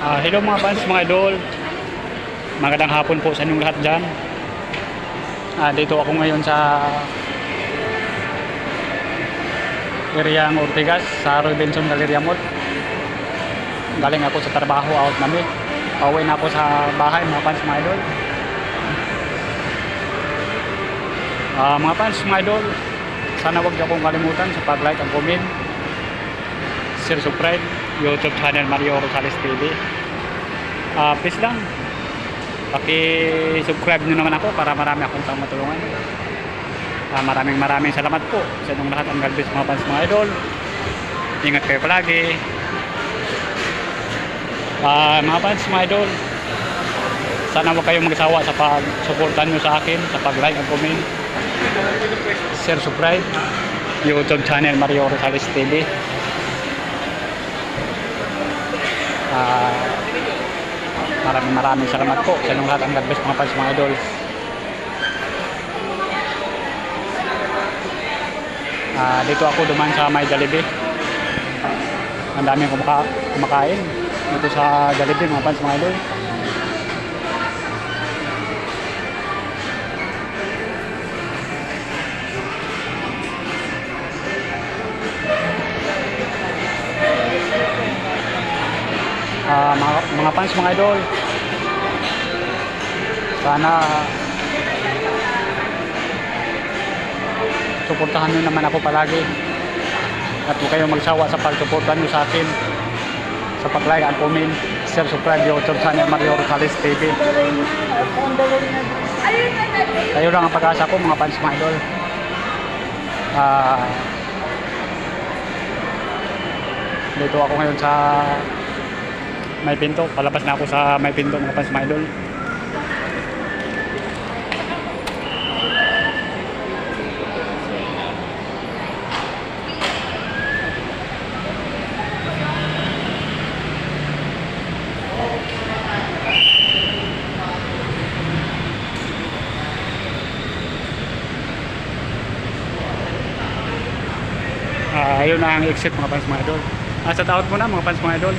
Hello mga fans, mga idol. Magandang hapon po sa inyong lahat dyan. Dito ako ngayon sa area ng Ortigas, sa Robinson Galleria Mall. Galing ako sa trabaho, out namin. Pauwi na ako sa bahay mga fans, mga idol. Mga fans, mga idol, sana wag niyo akong kalimutan sa pag-like at comment, share, subscribe YouTube channel Mario Rosales TV. Please lang paki-subscribe nyo naman ako para marami akong matulungan. Maraming salamat po sa inyong lahat. Ang God bless mga fans, mga idol. Ingat kayo palagi. Mga fans, mga idol, sana huwag kayong magsawa sa pag-suportan nyo sa akin, sa pag-like at comment, share, subscribe YouTube channel Mario Rosales TV. Maraming salamat po sa inyong lahat. Ang God bless mga fans, mga idol. Dito ako duman sa may Jollibee. Ang daming kumakain dito sa Jollibee mga fans, mga idol. Mga fans, mga idol, sana suportahan nyo naman ako palagi at huwag kayong magsawa sa pagsuportahan nyo sa akin sa pag-like at comment, share, subscribe YouTube channel Mario Rosales TV. Kayo lang ang pag-asa ko mga fans, mga idol. Dito ako ngayon sa May Pinto. Palabas na ako sa May Pinto mga fans, mga idol. Ayun na ang exit mga fans, mga idol. Sa taot mo na mga fans, mga idol.